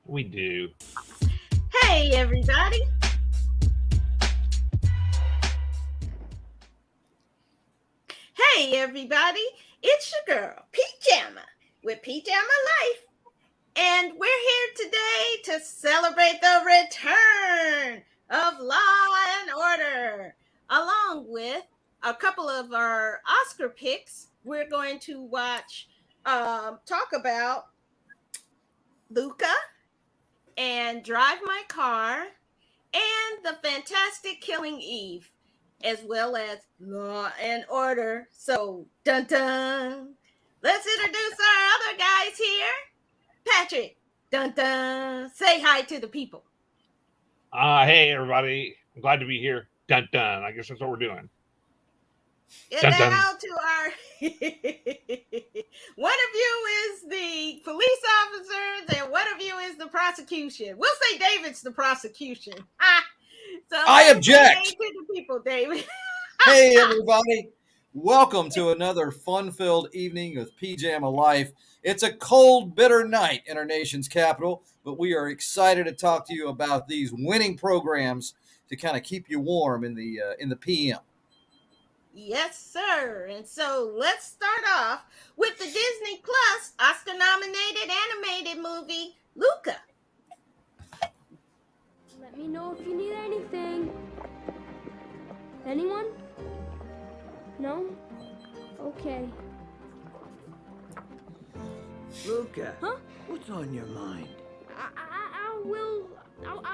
We do. Hey, everybody. Hey, everybody. It's your girl, PJamma, with PJamma Life. And we're here today to celebrate the return of Law and Order, along with a couple of our Oscar picks. We're going to talk about Luca and Drive My Car and the fantastic Kiling Eve, as well as Law and Order. So, dun dun. Let's introduce our other guys here. Patrick, dun dun. Say hi to the people. Hey, everybody. I'm glad to be here. Dun dun. I guess that's what we're doing. And Dun dun. now to our one of you is the police officers and one of you is the prosecution. We'll say David's the prosecution. So I object. Say hey to the people, David. Hey, everybody. Welcome to another fun-filled evening with PJamma Life. It's a cold, bitter night in our nation's capital, but we are excited to talk to you about these winning programs to kind of keep you warm in the PM. Yes, sir. And so let's start off with the Disney Plus Oscar-nominated animated movie Luca. Let me know if you need anything. Anyone? No? Okay. Luca, Huh? what's on your mind? I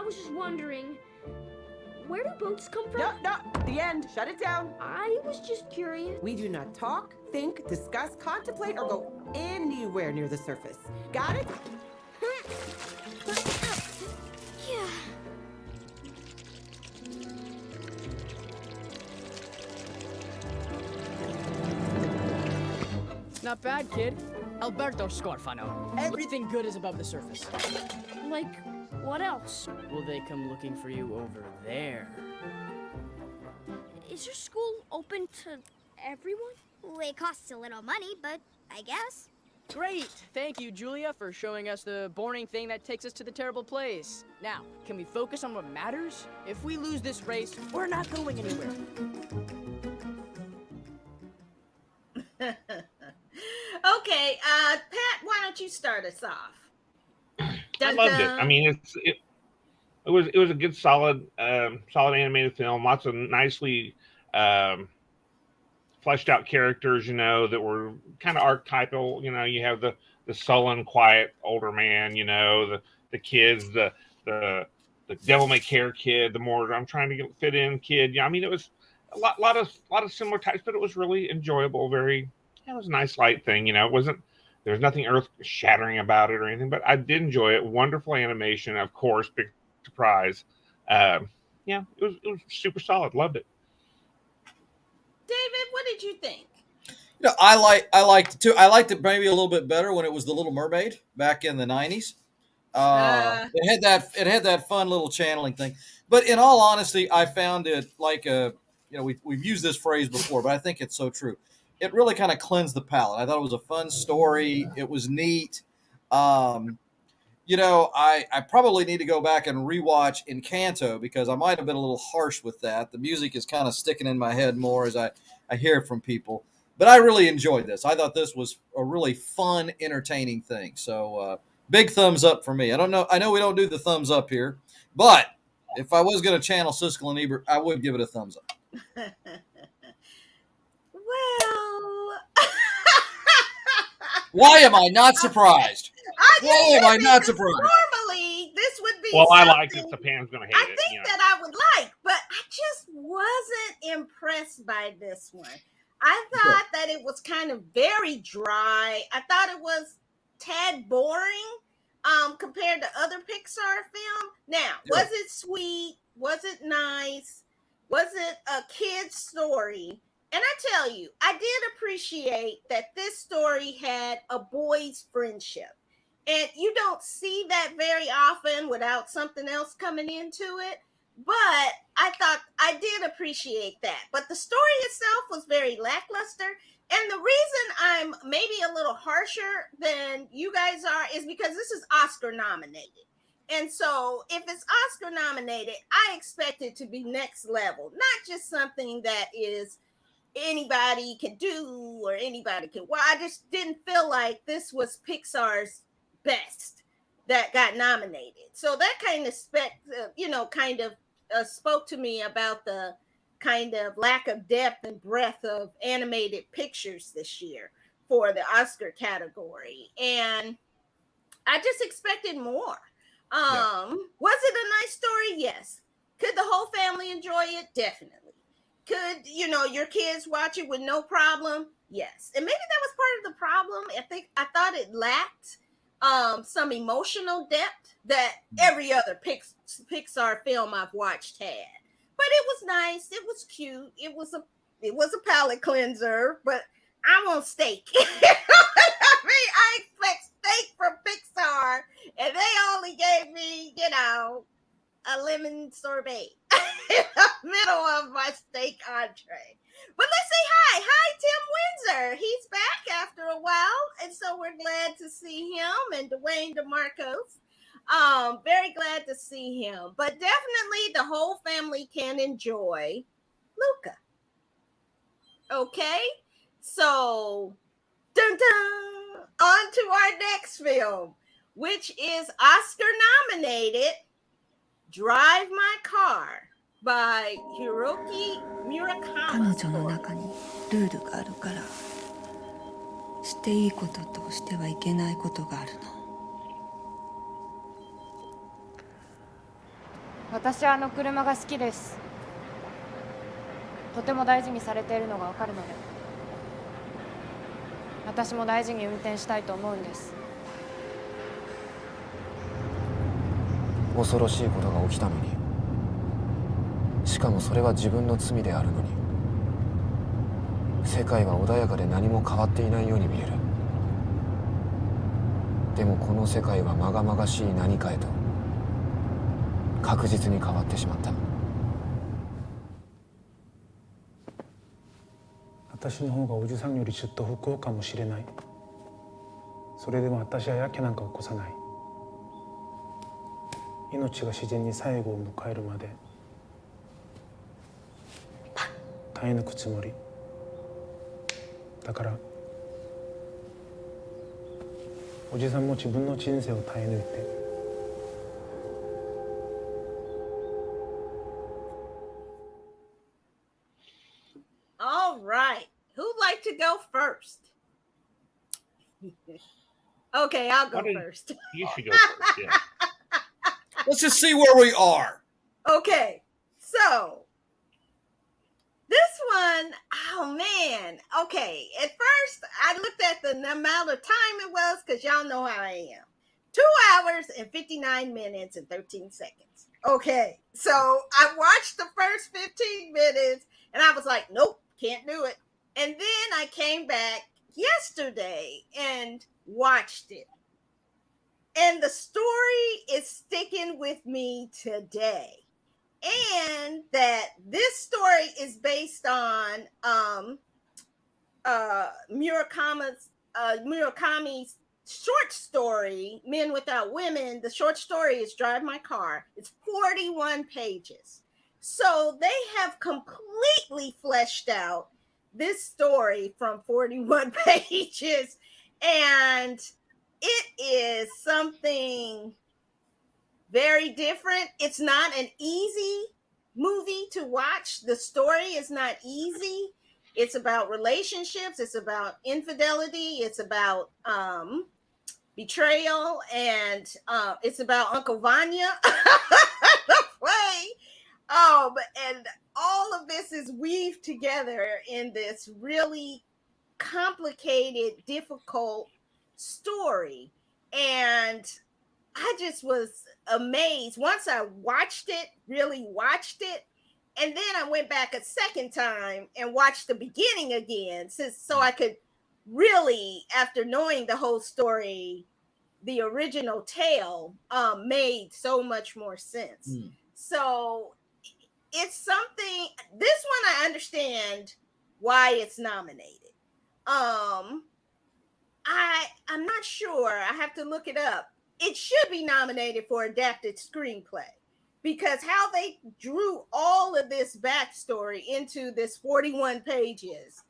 was just wondering, where do boats come from? No, the end. Shut it down. I was just curious. We do not talk, think, discuss, contemplate, or go anywhere near the surface. Got it? Yeah. Not bad, kid. Alberto Scorfano. Everything good is above the surface. Like, what else? Will they come looking for you over there? Is your school open to everyone? It costs a little money, but I guess. Great! Thank you, Julia, for showing us the boring thing that takes us to the terrible place. Now, can we focus on what matters? If we lose this race, we're not going anywhere. Okay, Pat, why don't you start us off? I loved it. I mean, it was a good, solid animated film. Lots of nicely fleshed out characters. That were kind of archetypal. You have the sullen, quiet older man. The kids, the devil may care kid, the more I'm trying to fit in kid. Yeah, I mean, it was a lot of similar types, but it was really enjoyable. It was a nice light thing. It wasn't. There was nothing earth shattering about it or anything, but I did enjoy it. Wonderful animation, of course, big surprise. Yeah, it was super solid. Loved it. David, what did you think? I liked it too. I liked it maybe a little bit better when it was The Little Mermaid back in the '90s. It had that fun little channeling thing. But in all honesty, I found it like we've used this phrase before, but I think it's so true. It really kind of cleansed the palate. I thought it was a fun story. It was neat. I probably need to go back and rewatch Encanto because I might have been a little harsh with that. The music is kind of sticking in my head more as I hear it from people. But I really enjoyed this. I thought this was a really fun, entertaining thing. So big thumbs up for me. I know we don't do the thumbs up here, but if I was going to channel Siskel and Ebert, I would give it a thumbs up. Well, why am I not surprised? Why am I not surprised? Normally, this would be. Well, I liked it. So Pam's gonna hate I it. think that I would like, but I just wasn't impressed by this one. I thought that it was kind of very dry. I thought it was tad boring compared to other Pixar film. Now, was it sweet? Was it nice? Was it a kid's story? And I tell you, I did appreciate that this story had a boy's friendship. And you don't see that very often without something else coming into it. But I thought I did appreciate that. But the story itself was very lackluster. And the reason I'm maybe a little harsher than you guys are is because this is Oscar nominated. And so if it's Oscar nominated, I expect it to be next level, not just something that is anybody can do or anybody can. Well, I just didn't feel like this was Pixar's best that got nominated. So that kind of spoke to me about the kind of lack of depth and breadth of animated pictures this year for the Oscar category. And I just expected more. Was it a nice story? Yes. Could the whole family enjoy it? Definitely. Could your kids watch it with no problem? Yes. And maybe that was part of the problem. I thought it lacked some emotional depth that every other Pixar film I've watched had. But it was nice. It was cute. It was a palate cleanser. But I want steak. I mean, I expect steak from Pixar, and they only gave me, a lemon sorbet in the middle of my steak entree. But let's say hi. Hi, Tim Windsor. He's back after a while, and so we're glad to see him, and Dwayne DeMarcos. Very glad to see him. But definitely the whole family can enjoy Luca. Okay? So, dun dun, on to our next film, which is Oscar nominated Drive My Car by Hiroki 彼 Murakami. 女の中にルールがあるからしていいこととしてはいけないことがあるの。私はあの車が好きです。とても大事にされているのがわかるので、私も大事に運転したいと思うんです。恐ろしいことが起きたのに、しかもそれは自分の罪であるのに、世界は穏やかで何も変わっていないように見える。でもこの世界はまがまがしい何かへと確実に変わってしまった。私の方がおじさんよりずっと不幸かもしれない。それでも私はやけなんか起こさない。命が自然に最後を迎えるまで耐え抜くつもりだから、おじさんも自分の人生を耐え抜いて。All right. Who'd like to go first? Okay, I'll go first. You should go first, yeah. Let's just see where we are. Okay, so this one, oh man. Okay, at first I looked at the amount of time it was because y'all know how I am. 2 hours and 59 minutes and 13 seconds. Okay, so I watched the first 15 minutes and I was like, nope, can't do it. And then I came back yesterday and watched it. And the story is sticking with me today. And that this story is based on Murakami's short story, Men Without Women. The short story is Drive My Car. It's 41 pages. So they have completely fleshed out this story from 41 pages. And it is something very different. It's not an easy movie to watch. The story is not easy. It's about relationships. It's about infidelity. It's about betrayal. And it's about Uncle Vanya, the play. And all of this is weaved together in this really complicated, difficult story. And I just was amazed once I really watched it. And then I went back a second time and watched the beginning again, so I could really, after knowing the whole story, the original tale made so much more sense. So it's something, this one I understand why it's nominated. I'm not sure. I have to look it up. it should be nominated for adapted screenplay, because how they drew all of this backstory into this 41 pages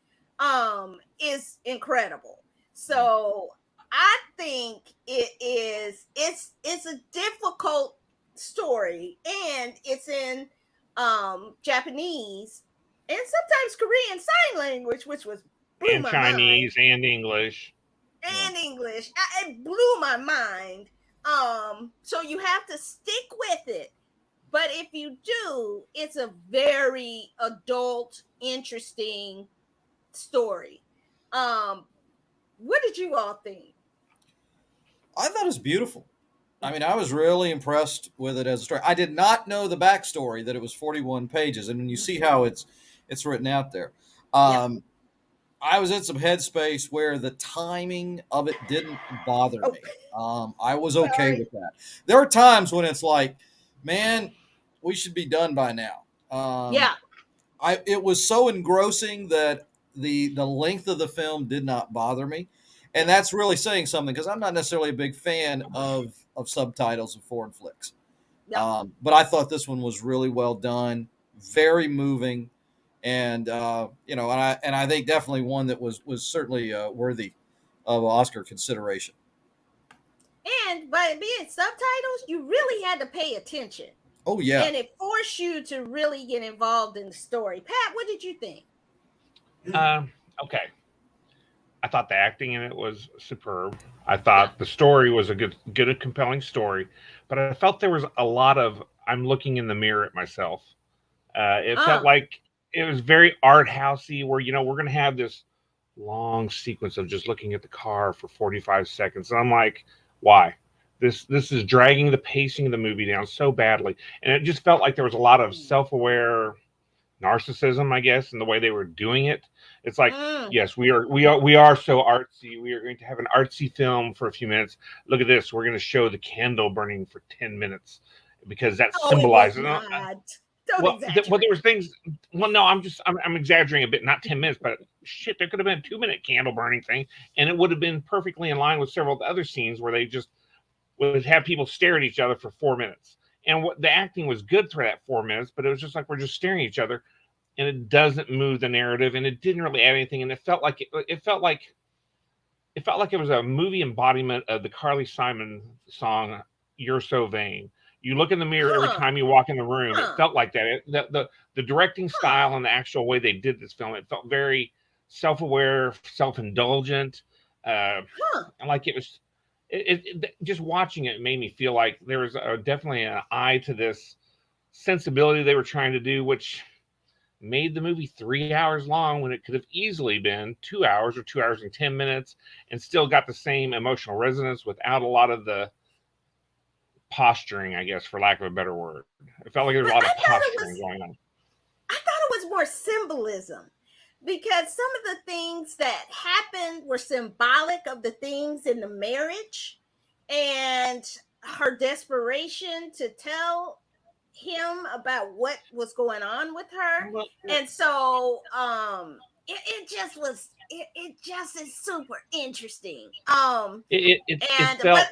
is incredible. So I think it's a difficult story, and it's in Japanese and sometimes Korean Sign Language, which blew And my Chinese mind. and English. And English. It blew my mind. So you have to stick with it. But if you do, it's a very adult, interesting story. What did you all think? I thought it was beautiful. I mean, I was really impressed with it as a story. I did not know the backstory that it was 41 pages, and when you see how it's written out there, I was in some headspace where the timing of it didn't bother me. I was okay with that. There are times when it's like, man, we should be done by now. It was so engrossing that the length of the film did not bother me, and that's really saying something, because I'm not necessarily a big fan of subtitles of foreign flicks. But I thought this one was really well done, very moving, and and I think definitely one that was certainly worthy of Oscar consideration. And by being subtitles, you really had to pay attention. Oh yeah, and it forced you to really get involved in the story. Pat, what did you think? Okay. I thought the acting in it was superb. I thought the story was a good, compelling story, but I felt there was a lot of I'm looking in the mirror at myself. It felt like it was very art housey, where we're going to have this long sequence of just looking at the car for 45 seconds, and I'm like, why? This is dragging the pacing of the movie down so badly, and it just felt like there was a lot of self-aware narcissism, I guess, in the way they were doing it. It's like, yes, we are so artsy. We are going to have an artsy film for a few minutes. Look at this. We're going to show the candle burning for 10 minutes because that symbolizes. Well, there was things. Well, no, I'm exaggerating a bit. Not 10 minutes, but shit, there could have been a 2-minute candle burning thing, and it would have been perfectly in line with several of the other scenes where they just would have people stare at each other for 4 minutes. And the acting was good for that 4 minutes, but it was just like we're just staring at each other, and it doesn't move the narrative, and it didn't really add anything. And it felt like it was a movie embodiment of the Carly Simon song "You're So Vain." You look in the mirror every time you walk in the room. It felt like that. The directing style and the actual way they did this film, it felt very self-aware, self-indulgent, and like it was. Just watching it made me feel like there was definitely an eye to this sensibility they were trying to do, which made the movie 3 hours long when it could have easily been 2 hours or 2 hours and 10 minutes, and still got the same emotional resonance without a lot of the posturing, I guess, for lack of a better word. It felt like there was a lot of posturing going on. I thought it was more symbolism, because some of the things that happened were symbolic of the things in the marriage and her desperation to tell him about what was going on with her. And so it just is super interesting. It felt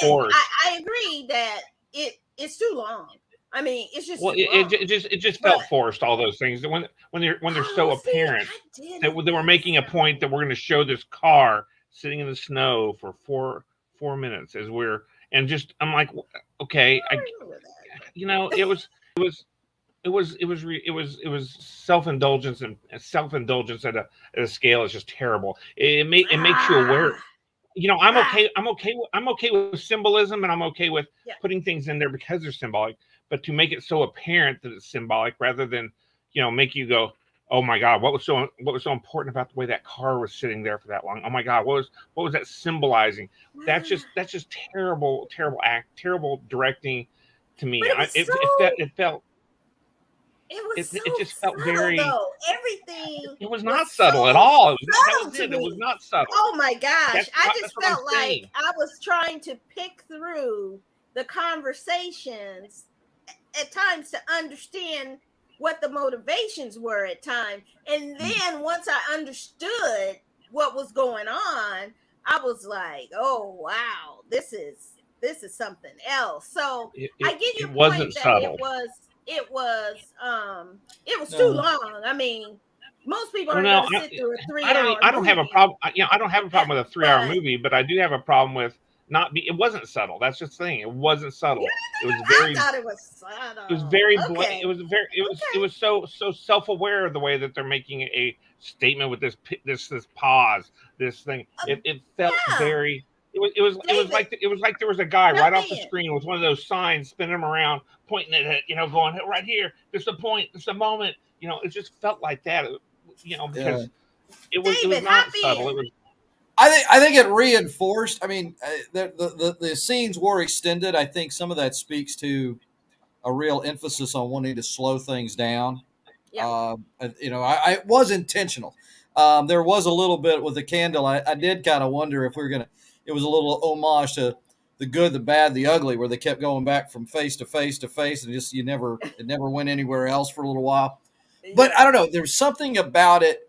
forced. I agree that it's too long. I mean, it's just it just felt forced. All those things when they're so apparent that they were making a point that we're going to show this car sitting in the snow for four minutes as I'm like, okay, it was self-indulgence, and self-indulgence at a scale is just terrible. It makes you aware. I'm okay with symbolism, and I'm okay with putting things in there because they're symbolic. But to make it so apparent that it's symbolic, rather than make you go, oh my God, what was so important about the way that car was sitting there for that long? Oh my God, what was that symbolizing? That's just terrible terrible directing to me. It just felt very. Though. Everything. It was not subtle at all. It was not subtle. Oh my gosh! I just felt like I was trying to pick through the conversations at times to understand what the motivations were at times, and then once I understood what was going on, I was like, "Oh wow, this is this is something else. So It, I it, get your it point wasn't that subtle. it was too No. long. I mean, most people Well, aren't no, going to sit through a I don't. 3 hour I don't have a movie. problem. I don't have a problem with a 3 hour But movie, but I do have a problem with not be. It wasn't subtle. That's just the thing. It wasn't you subtle. It was I very. thought it was It was subtle. very. Okay. It was very. It was so self aware of the way that they're making a statement with this pause, this thing. It felt Yeah. very. David, It was like there was a guy jump right off the in. screen with one of those signs spinning them around, pointing at it, going right here. This is the point. This is the moment. It just felt like that. Yeah. Because it was David, hop not subtle. It in. was I think it reinforced. I mean, the scenes were extended. I think some of that speaks to a real emphasis on wanting to slow things down. Yep. It was intentional. There was a little bit with the candle. I did kind of wonder if we were gonna. It was a little homage to the good, the bad, the ugly, where they kept going back from face to face to face, and just it never went anywhere else for a little while. But Yeah. I don't know. There's something about it.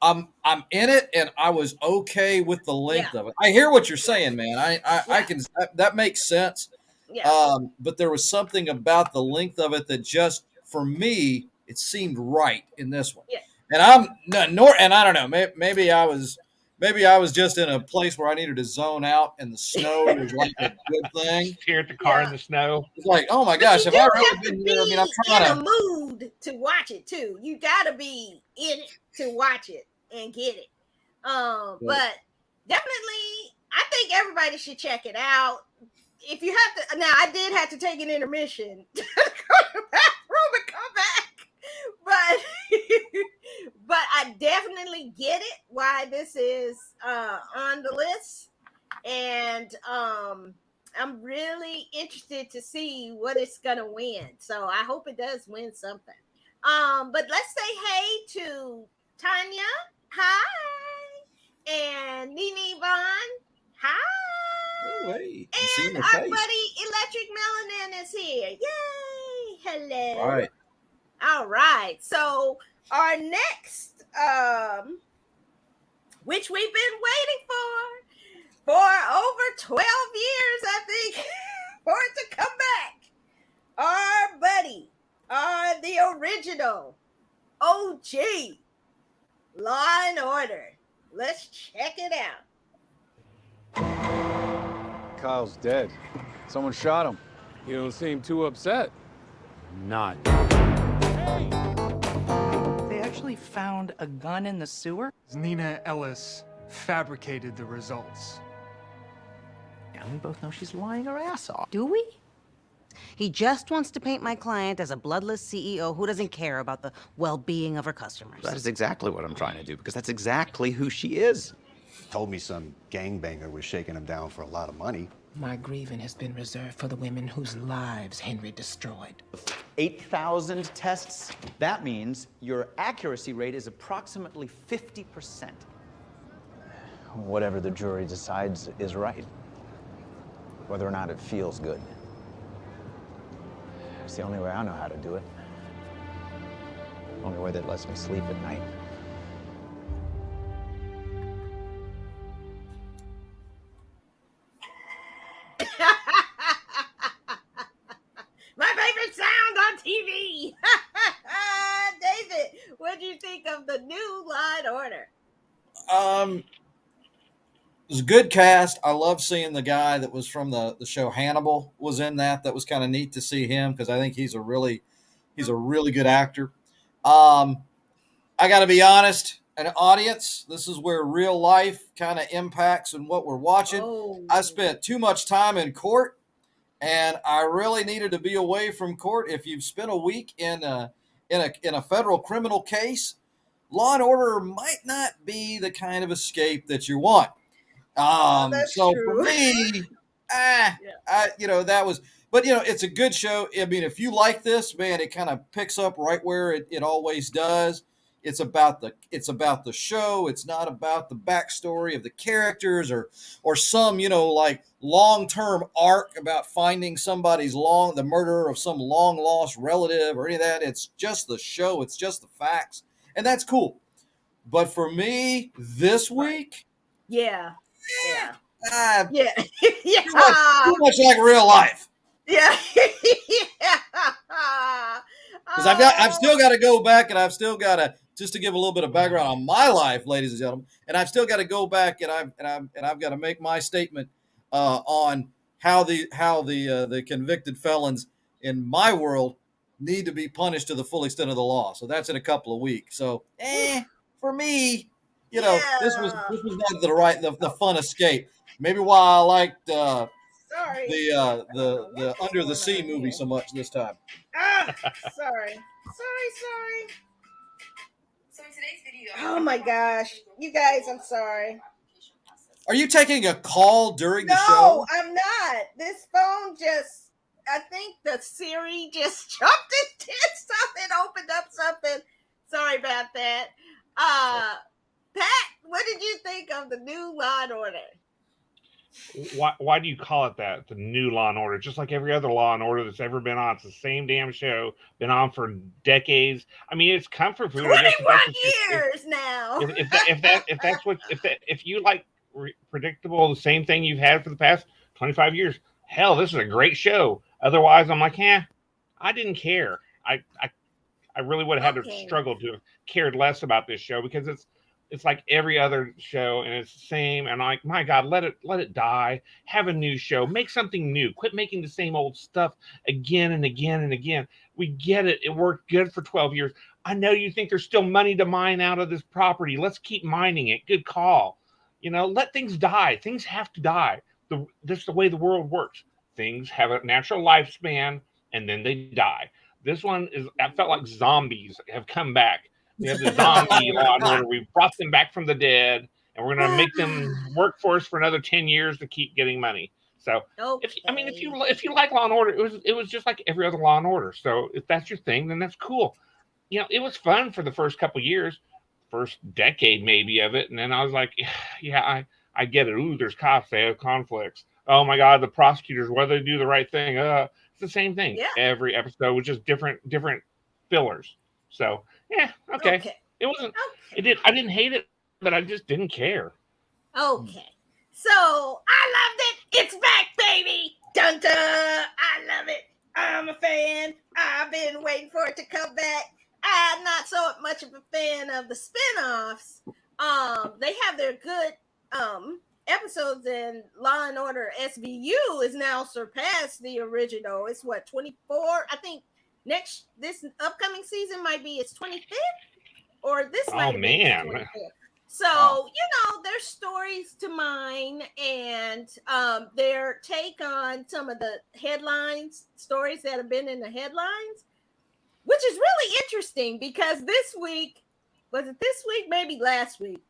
I'm in it, and I was okay with the length Yeah. of it. I hear what you're saying, man. I Yeah. can that makes sense. Yeah. But there was something about the length of it that just for me it seemed right in this one. Yeah. And I'm nor and I don't know. Maybe I was just in a place where I needed to zone out, and the snow was like a good thing. stare at the car in the snow. It's like, oh my But gosh, you have I do really have to been be here? I mean, I'm in a trying to. mood to watch it too. You got to be in it to watch it and get it. But definitely, I think everybody should check it out. If you have to, now I did have to take an intermission to go to the bathroom and come back, but but I definitely get it why this is on the list, and I'm really interested to see what it's gonna win. So I hope it does win something. But let's say hey to Tanya. Hi. And Nene Vaughn. Hi. Oh, hey, And our buddy Electric Melanin is here. Yay. Hello. All right. All right. So our next, which we've been waiting for over 12 years, I think, for it to come back. Our buddy, the original OG Law and Order. Let's check it out. Kyle's dead. Someone shot him. You don't seem too upset. Not. They actually found a gun in the sewer? Nina Ellis fabricated the results. And we both know she's lying her ass off. Do we? He just wants to paint my client as a bloodless CEO who doesn't care about the well-being of her customers. That is exactly what I'm trying to do, because that's exactly who she is. Told me some gangbanger was shaking him down for a lot of money. My grieving has been reserved for the women whose lives Henry destroyed. 8,000 tests. That means your accuracy rate is approximately 50%. Whatever the jury decides is right. Whether or not it feels good. It's the only way I know how to do it. Only way that lets me sleep at night. My favorite sound on TV. David, what do you think of the new Law and Order? It was a good cast. I love seeing the guy that was from the show Hannibal was in that. That was kind of neat to see him because I think he's a really good actor. I got to be honest, an audience, this is where real life kind of impacts and what we're watching. Oh. I spent too much time in court, and I really needed to be away from court. If you've spent a week in a federal criminal case, Law and Order might not be the kind of escape that you want. So true. for me, that was, but it's a good show. I mean, if you like this, man, it kind of picks up right where it always does. It's about the show. It's not about the backstory of the characters or some, like long-term arc about finding the murderer of some long lost relative or any of that. It's just the show. It's just the facts. And that's cool. But for me this week, Yeah. Yeah. Yeah. Too much like real life. Yeah. Because I've still got to go back, and I've still got to, just to give a little bit of background on my life, ladies and gentlemen, and I've still got to go back, and I've got to make my statement on how the convicted felons in my world need to be punished to the full extent of the law. So that's in a couple of weeks. So for me, this was not the fun escape. Maybe why I liked the Under the Sea movie so much this time. Sorry. Oh my gosh. You guys, I'm sorry. Are you taking a call during the show? No, I'm not. This phone just, I think the Siri just jumped and did something, opened up something. Sorry about that. Pat, what did you think of the new Law and Order? Why do you call it that? The new Law and Order, just like every other Law and Order that's ever been on. It's the same damn show, been on for decades. I mean, it's comfort food. 21 years now. If you like predictable, the same thing you've had for the past 25 years, hell, this is a great show. Otherwise, I'm like, I didn't care. I really would have had to struggle to have cared less about this show, because it's like every other show, and it's the same. And I'm like, my God, let it die. Have a new show. Make something new. Quit making the same old stuff again and again and again. We get it. It worked good for 12 years. I know you think there's still money to mine out of this property. Let's keep mining it. Good call. Let things die. Things have to die. That's the way the world works. Things have a natural lifespan, and then they die. This one I felt like zombies have come back. We have the zombie Law and Order. We brought them back from the dead, and we're going to make them work for us for another 10 years to keep getting money. So, if you like Law and Order, it was just like every other Law and Order. So, if that's your thing, then that's cool. It was fun for the first couple of years, first decade maybe of it, and then I was like, yeah, I get it. Ooh, there's cops. They have conflicts. Oh my God, the prosecutors, whether they do the right thing. It's the same thing. Yeah. Every episode was just different fillers. So. Yeah, okay. It wasn't. Okay. I didn't hate it, but I just didn't care. Okay. So I loved it. It's back, baby. Dun dun. I love it. I'm a fan. I've been waiting for it to come back. I'm not so much of a fan of the spinoffs. They have their good episodes, and Law and Order SVU is now surpassed the original. It's what, 24? I think this upcoming season might be its 25th, or this might be its 25th. So, there's stories to mine, and their take on some of the stories that have been in the headlines, which is really interesting, because this week, maybe last week,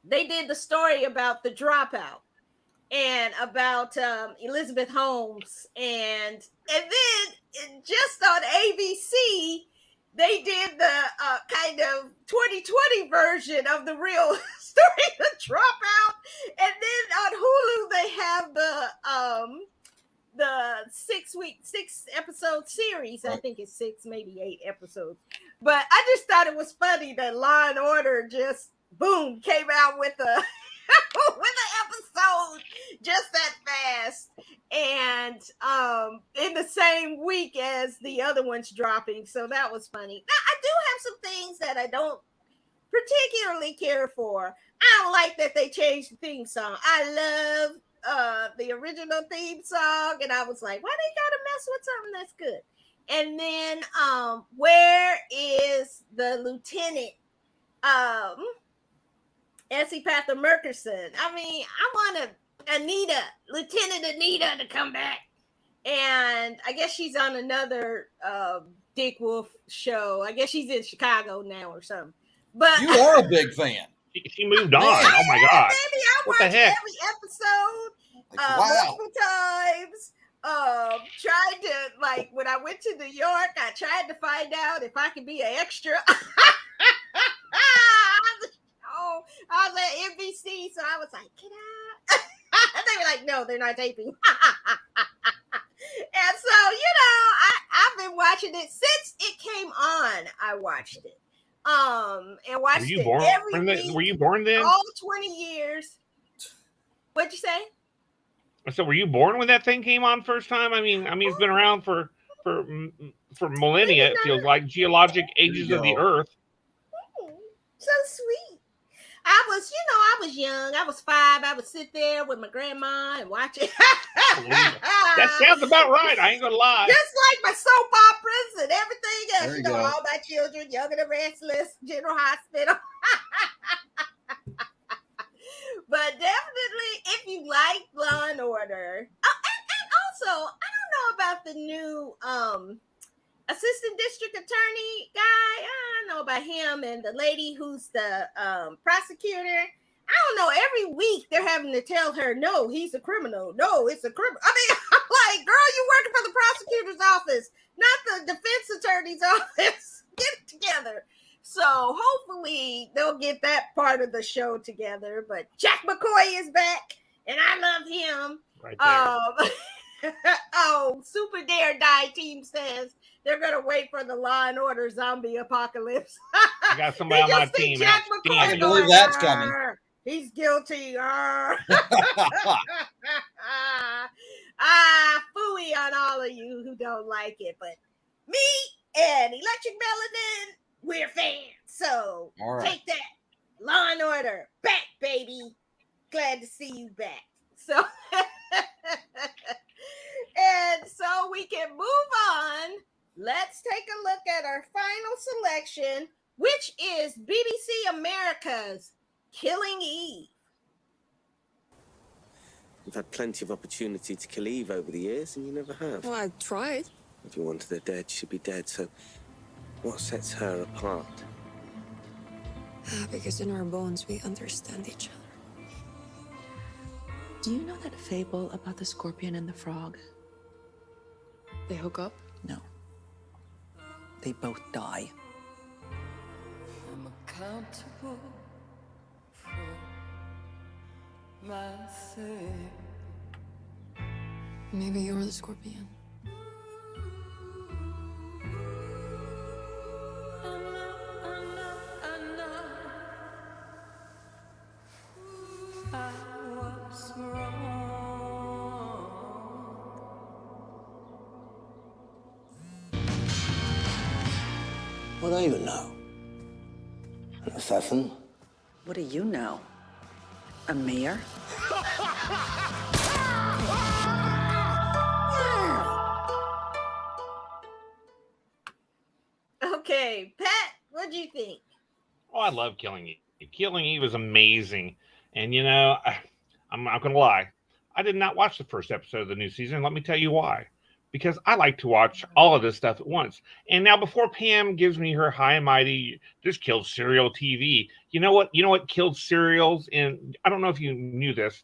they did the story about the dropout and about Elizabeth Holmes, and then just on ABC, they did the kind of 2020 version of the real story, The Dropout, and then on Hulu they have the 6 episode series. I think it's 6, maybe 8 episodes. But I just thought it was funny that Law and Order just boom came out with a with an episode just that fast, and in the same week as the other ones dropping. So that was funny. Now, I do have some things that I don't particularly care for. I don't like that they changed the theme song. I love the original theme song, and I was like, why they gotta mess with something that's good? And then where is the lieutenant Essie Pather Murkerson? I mean, I want Lieutenant Anita to come back, and I guess she's on another Dick Wolf show. I guess she's in Chicago now or something. But you are a big fan. She moved on. Oh my God! Baby, I watch every episode multiple times. Tried to, when I went to New York, I tried to find out if I could be an extra. I was at NBC, so I was like, can I? They were like, no, they're not taping. And so, I've been watching it since it came on. I watched it. And watched it every week. Were you born then? All 20 years. What'd you say? So, were you born when that thing came on first time? I mean, it's been around for millennia. It feels like geologic ages of the Earth. So sweet. I was young. I was 5. I would sit there with my grandma and watch it. That sounds about right. I ain't gonna lie. Just like my soap operas and everything else. There you go. All my children, Young and the Restless, General Hospital. But definitely, if you like Law and Order, and also, I don't know about the new assistant district attorney guy. I don't know about him and the lady who's the prosecutor. I don't know. Every week they're having to tell her, no, he's a criminal. No, it's a criminal. I mean, I'm like, girl, you working for the prosecutor's office, not the defense attorney's office. Get it together. So hopefully they'll get that part of the show together. But Jack McCoy is back, and I love him. Right there. Oh, Super Dare Die team says they're gonna wait for the Law and Order zombie apocalypse. I got somebody on my team. Jack McCoy I believe that's coming. He's guilty. Phooey on all of you who don't like it, but me and Electric Melanin, we're fans. So Take that. Law and Order back, baby. Glad to see you back. So and so we can move on. Let's take a look at our final selection, which is BBC America's Kiling Eve. You've had plenty of opportunity to kill Eve over the years, and you never have. Well, I tried. If you wanted her dead, she'd be dead, so what sets her apart? Because in our bones, we understand each other. Do you know that fable about the scorpion and the frog? They hook up? No. They both die. I'm accountable for myself. Maybe you're the scorpion. What do you know? An assassin? What do you know? A mayor? Okay, Pat, what do you think? Oh, I love Kiling Eve. Kiling Eve is amazing. And, I'm not going to lie. I did not watch the first episode of the new season. Let me tell you why. Because I like to watch all of this stuff at once. And now before Pam gives me her high and mighty, this killed serial TV. You know what? You know what killed serials? And I don't know if you knew this.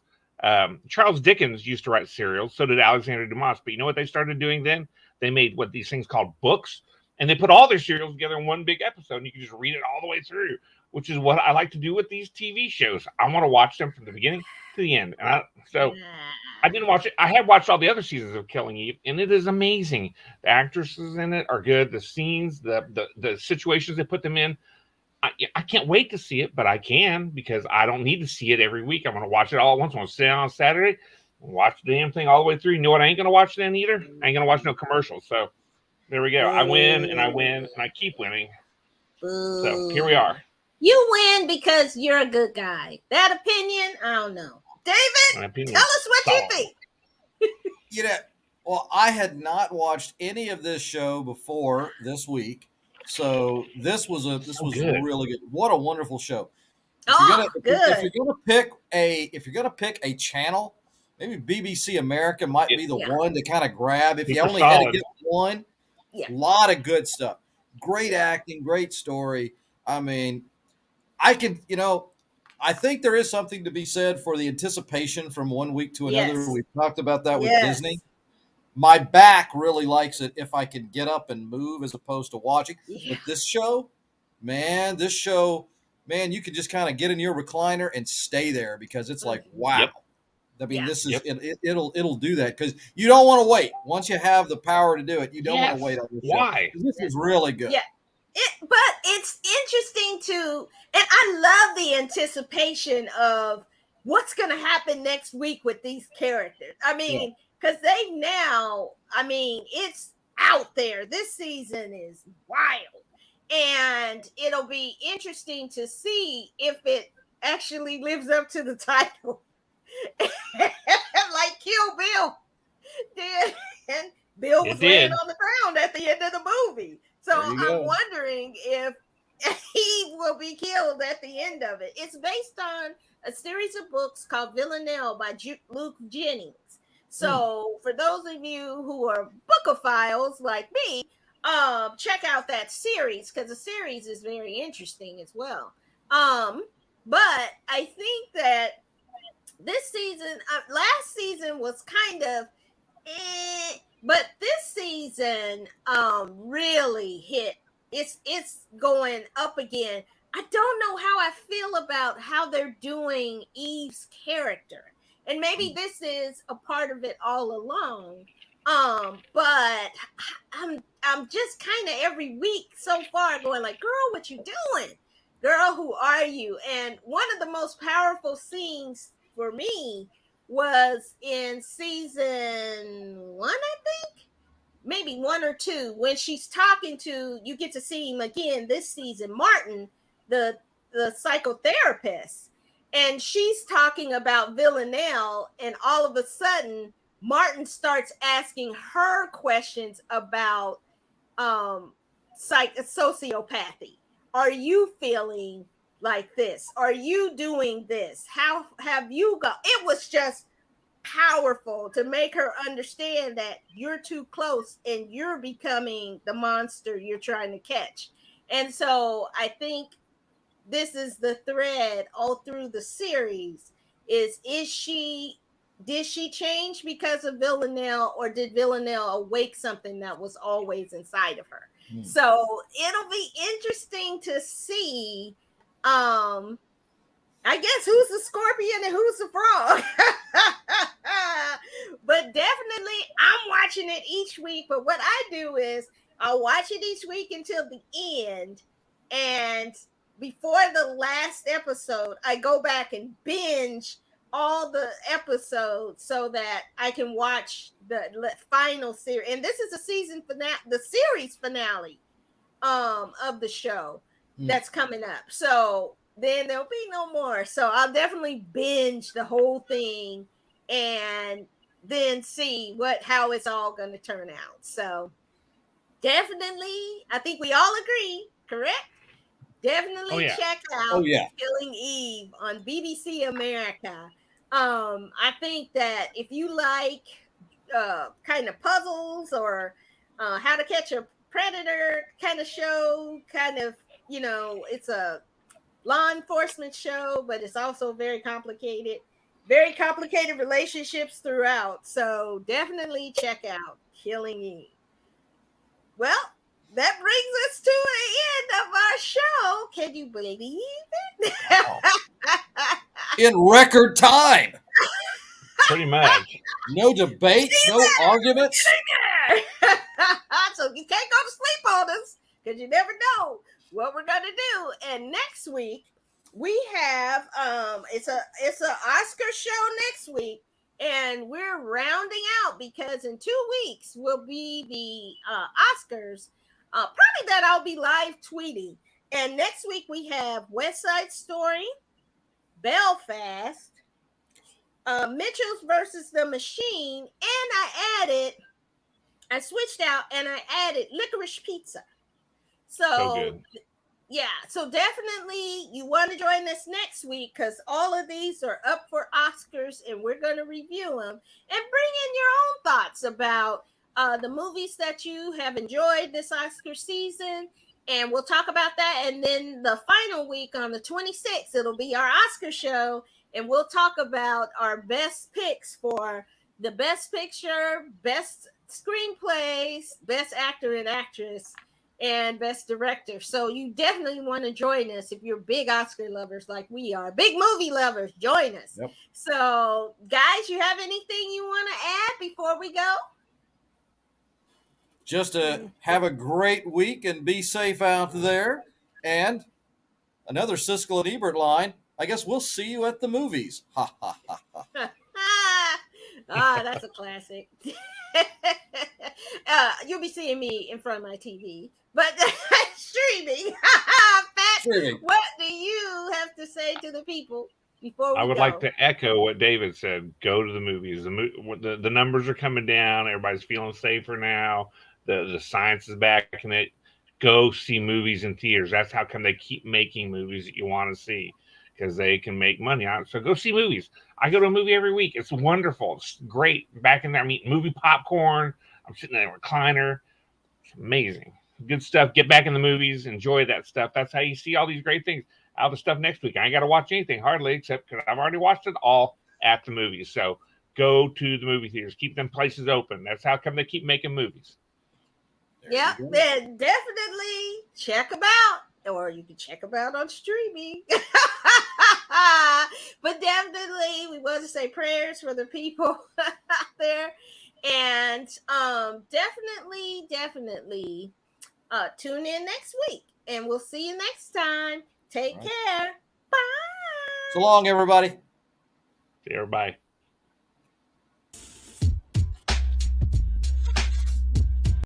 Charles Dickens used to write serials. So did Alexander Dumas. But you know what they started doing then? They made what these things called books. And they put all their serials together in one big episode. And you can just read it all the way through, which is what I like to do with these TV shows. I want to watch them from the beginning to the end. And I didn't watch it. I have watched all the other seasons of Kiling Eve, and it is amazing. The actresses in it are good. The scenes, the situations they put them in. I can't wait to see it, but I can because I don't need to see it every week. I'm going to watch it all at once. I'm going to sit down on Saturday and watch the damn thing all the way through. You know what I ain't going to watch then either? I ain't going to watch no commercials. So there we go. I win, and I keep winning. So here we are. You win because you're a good guy. That opinion, I don't know. David, tell us what you think. Well, I had not watched any of this show before this week, so this was good. Really good. What a wonderful show! Good. If you're gonna pick a channel, maybe BBC America might be the one to kind of grab. If you only had to get one, a lot of good stuff. Great acting, great story. I mean, I think there is something to be said for the anticipation from one week to another. Yes. We've talked about that with Disney. My back really likes it if I can get up and move as opposed to watching. Yeah. But this show, you can just kind of get in your recliner and stay there because it's like, wow. Yep. I mean, this is it'll do that because you don't want to wait. Once you have the power to do it, you don't want to wait on this show. Why? This is really good. Yeah. But it's interesting and I love the anticipation of what's going to happen next week with these characters. I mean, because they now, I mean, it's out there. This season is wild. And it'll be interesting to see if it actually lives up to the title. Like Kill Bill did. And Bill was laying on the ground at the end of the movie. So I'm wondering if he will be killed at the end of it. It's based on a series of books called Villanelle by Luke Jennings. So for those of you who are bookophiles like me, check out that series because the series is very interesting as well. But I think that this season, last season was kind of but this season really hit. It's going up again. I don't know how I feel about how they're doing Eve's character. And maybe this is a part of it all along. But I'm just kind of every week so far going like, girl, what you doing? Girl, who are you? And one of the most powerful scenes for me was in season 1, I think, maybe 1 or 2, when she's talking to, you get to see him again this season, Martin, the psychotherapist, and she's talking about Villanelle, and all of a sudden Martin starts asking her questions about sociopathy. Are you feeling like this? Are you doing this? How have you got? It was just powerful to make her understand that you're too close and you're becoming the monster you're trying to catch. And so I think this is the thread all through the series did she change because of Villanelle, or did Villanelle awake something that was always inside of her? So it'll be interesting to see. I guess who's the scorpion and who's the frog. But definitely I'm watching it each week. But what I do is I'll watch it each week until the end. And before the last episode, I go back and binge all the episodes so that I can watch the final series. And this is the season finale, the series finale of the show that's coming up. So then there'll be no more. So I'll definitely binge the whole thing and then see how it's all going to turn out. So definitely, I think we all agree, correct? Definitely check out Kiling Eve on BBC America. I think that if you like kind of puzzles or how to catch a predator kind of show, kind of, it's a law enforcement show, but it's also very complicated relationships throughout. So definitely check out Kiling Eve. Well, that brings us to the end of our show. Can you believe it? In record time. Pretty much. No debates, no arguments. So you can't go to sleep on us because you never know what we're gonna do. And next week we have it's a Oscar show next week, and we're rounding out because in 2 weeks will be the Oscars. Probably that I'll be live tweeting. And next week we have West Side Story, Belfast, Mitchell's versus the Machine, and I switched out and I added Licorice Pizza. So yeah, so definitely you want to join us next week because all of these are up for Oscars and we're going to review them and bring in your own thoughts about the movies that you have enjoyed this Oscar season. And we'll talk about that. And then the final week on the 26th, it'll be our Oscar show. And we'll talk about our best picks for the best picture, best screenplays, best actor and actress, and best director. So you definitely want to join us if you're big Oscar lovers like we are. Big movie lovers, join us. Yep. So guys, you have anything you want to add before we go? Just have a great week and be safe out there. And another Siskel and Ebert line, I guess we'll see you at the movies. Ha ha ha ha. That's a classic. You'll be seeing me in front of my TV, but streaming. Pat, Streaming. what do you have to say to the people before we I would go? like to echo what David said. Go to the movies. The numbers are coming down. Everybody's feeling safer now. The science is back in it. Go see movies in theaters. That's how come they keep making movies that you want to see, because they can make money on it. So go see movies. I go to a movie every week. It's wonderful. It's great. Back in there, I'm eating movie popcorn. I'm sitting in a recliner. It's amazing. Good stuff. Get back in the movies. Enjoy that stuff. That's how you see all these great things. All the stuff next week. I ain't got to watch anything hardly, except because I've already watched it all at the movies. So go to the movie theaters. Keep them places open. That's how come they keep making movies. Yep, then definitely check them out, or you can check them out on streaming. But definitely, we want to say prayers for the people out there, and definitely tune in next week, and we'll see you next time. Take care. Bye. So long, everybody. See everybody.